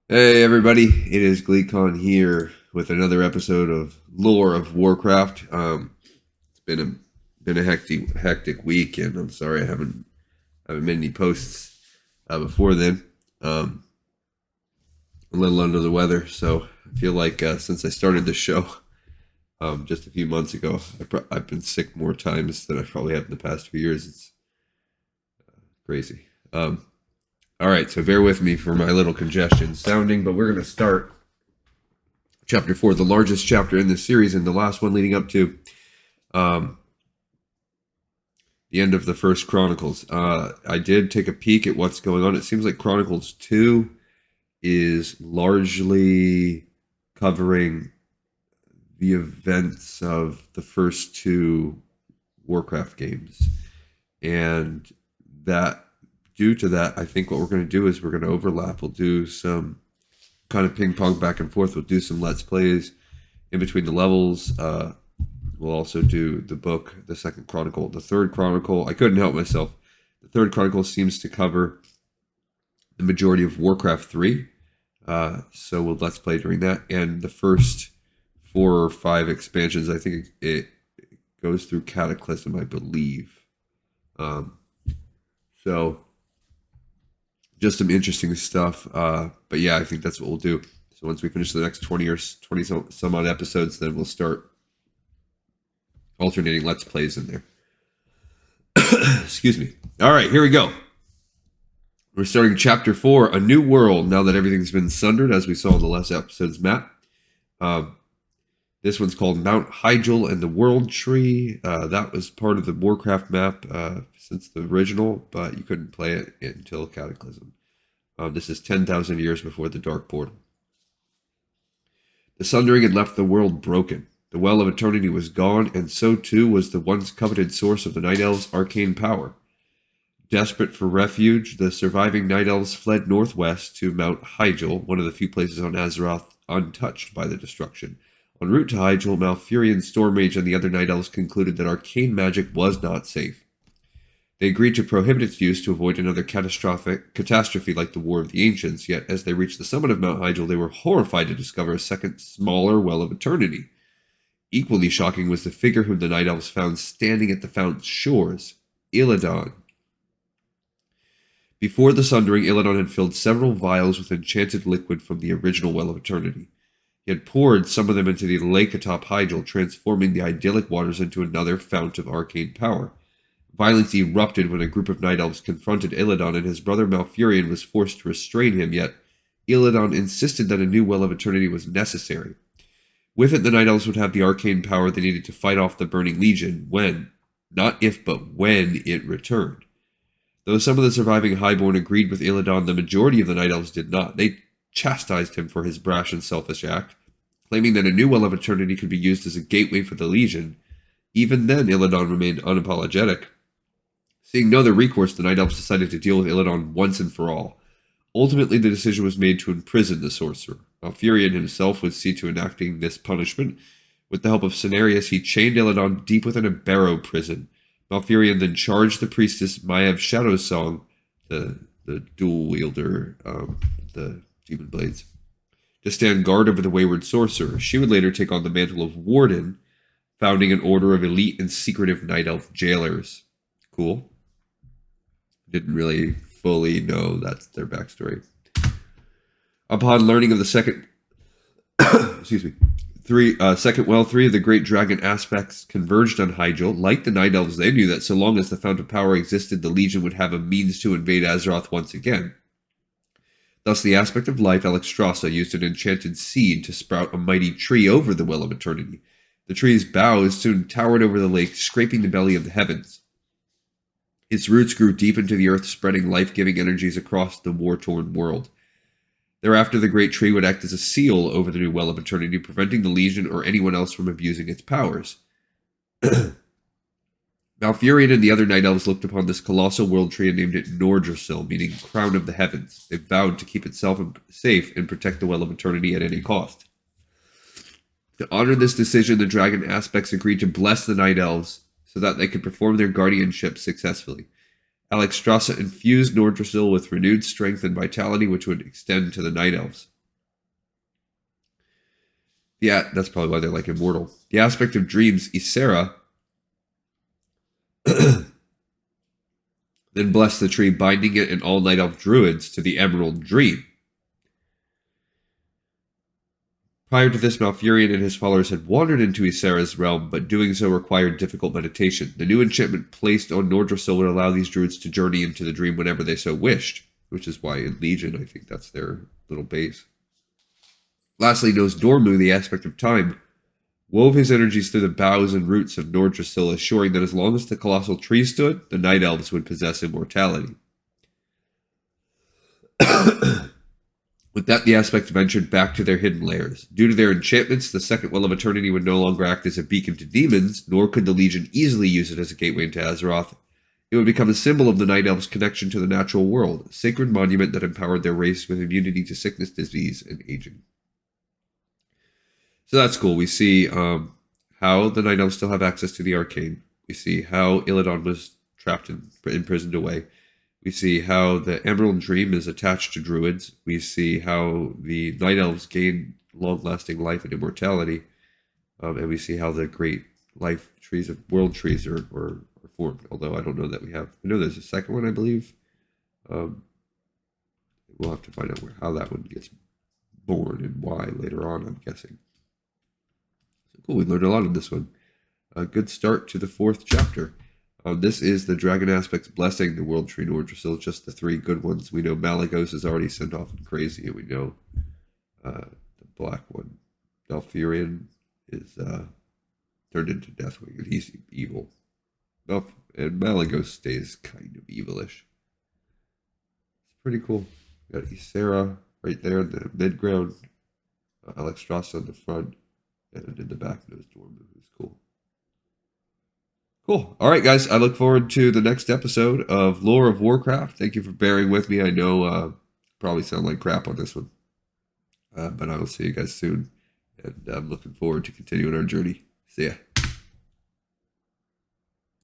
Hey everybody, it is GleeCon here with another episode of Lore of Warcraft. It's been a hectic week, and I'm sorry I haven't made any posts before then. Um, a little under the weather, so I feel like since I started the show just a few months ago, I've been sick more times than I probably have in the past few years. It's crazy. All right, so bear with me for my little congestion sounding, but we're going to start chapter 4, the largest chapter in this series, and the last one leading up to um, the end of the first Chronicles. I did take a peek at what's going on. It seems like Chronicles 2 is largely covering the events of the first two Warcraft games. And that, due to that, I think what we're going to do is we're going to overlap. We'll do some kind of ping pong back and forth. We'll do some Let's Plays in between the levels. We'll also do the book, the second Chronicle, the third Chronicle. I couldn't help myself. The third Chronicle seems to cover the majority of Warcraft 3. So we'll Let's Play during that. And the first 4 or 5 expansions, I think it goes through Cataclysm, I believe. So just some interesting stuff. But yeah, I think that's what we'll do. So once we finish the next 20 or 20 some odd episodes, then we'll start alternating Let's Plays in there. Excuse me. All right, here we go. We're starting chapter 4, A New World, now that everything's been sundered, as we saw in the last episode's map. This one's called Mount Hyjal and the World Tree. That was part of the Warcraft map since the original, but you couldn't play it until Cataclysm. This is 10,000 years before the Dark Portal. The Sundering had left the world broken. The Well of Eternity was gone, and so too was the once coveted source of the Night Elves' arcane power. Desperate for refuge, the surviving Night Elves fled northwest to Mount Hyjal, one of the few places on Azeroth untouched by the destruction. En route to Hyjal, Malfurion, Stormrage, and the other Night Elves concluded that arcane magic was not safe. They agreed to prohibit its use to avoid another catastrophe like the War of the Ancients, yet as they reached the summit of Mount Hyjal, they were horrified to discover a second, smaller Well of Eternity. Equally shocking was the figure whom the Night Elves found standing at the fountain's shores, Illidan. Before the Sundering, Illidan had filled several vials with enchanted liquid from the original Well of Eternity. He had poured some of them into the lake atop Hyjal, transforming the idyllic waters into another fount of arcane power. Violence erupted when a group of Night Elves confronted Illidan, and his brother Malfurion was forced to restrain him, yet Illidan insisted that a new Well of Eternity was necessary. With it, the Night Elves would have the arcane power they needed to fight off the Burning Legion when, not if but when, it returned. Though some of the surviving Highborn agreed with Illidan, the majority of the Night Elves did not. They chastised him for his brash and selfish act, claiming that a new Well of Eternity could be used as a gateway for the Legion. Even then, Illidan remained unapologetic. Seeing no other recourse, the Night Elves decided to deal with Illidan once and for all. Ultimately, the decision was made to imprison the sorcerer. Malfurion himself would see to enacting this punishment. With the help of Cenarius, he chained Illidan deep within a barrow prison. Malfurion then charged the priestess Maiev Shadowsong, the dual wielder, the demon blades, to stand guard over the wayward sorcerer. She would later take on the mantle of Warden, founding an order of elite and secretive Night Elf jailers. Cool. Didn't really fully know that's their backstory. Upon learning of the second, excuse me, second well, 3 of the great dragon aspects converged on Hyjal. Like the Night Elves, they knew that so long as the Fount of Power existed, the Legion would have a means to invade Azeroth once again. Thus, the aspect of life, Alexstrasza, used an enchanted seed to sprout a mighty tree over the Well of Eternity. The tree's boughs soon towered over the lake, scraping the belly of the heavens. Its roots grew deep into the earth, spreading life-giving energies across the war-torn world. Thereafter, the great tree would act as a seal over the new Well of Eternity, preventing the Legion or anyone else from abusing its powers. Malfurion and the other Night Elves looked upon this colossal world tree and named it Nordrassil, meaning Crown of the Heavens. They vowed to keep itself safe and protect the Well of Eternity at any cost. To honor this decision, the dragon aspects agreed to bless the Night Elves so that they could perform their guardianship successfully. Alexstrasza infused Nordrassil with renewed strength and vitality, which would extend to the Night Elves. Yeah, that's probably why they're like immortal. The aspect of dreams, Ysera, then blessed the tree, binding it and all night elf druids to the emerald dream. Prior to this, Malfurion and his followers had wandered into Ysera's realm, but doing so required difficult meditation. The new enchantment placed on Nordrassil would allow these druids to journey into the dream whenever they so wished, which is why in Legion, I think that's their little base. Lastly, Nos Dormu, the aspect of time, wove his energies through the boughs and roots of Nordrassil, assuring that as long as the colossal tree stood, the night elves would possess immortality. With that, the aspects ventured back to their hidden lairs. Due to their enchantments, the second Well of Eternity would no longer act as a beacon to demons, nor could the Legion easily use it as a gateway into Azeroth. It would become a symbol of the Night Elves' connection to the natural world, a sacred monument that empowered their race with immunity to sickness, disease, and aging. So that's cool. We see how the Night Elves still have access to the Arcane. We see how Illidan was trapped and imprisoned away. We see how the Emerald Dream is attached to druids. We see how the Night Elves gain long-lasting life and immortality. And we see how the great life trees of world trees are formed. Although I don't know that we have. I know there's a second one, I believe. We'll have to find out how that one gets born and why later on, I'm guessing. So cool, we learned a lot in this one. A good start to the 4th chapter. This is the Dragon Aspect's Blessing, the World Tree Nordrassil, just the 3 good ones. We know Malygos is already sent off and crazy, and we know the black one, Malfurion, is turned into Deathwing, and he's evil. And Malygos stays kind of evilish. It's pretty cool. We got Ysera right there in the mid-ground, Alexstrasza in the front, and in the back, Nos Dormu, who's cool. Cool. All right, guys. I look forward to the next episode of Lore of Warcraft. Thank you for bearing with me. I know probably sound like crap on this one. But I will see you guys soon. And I'm looking forward to continuing our journey. See ya.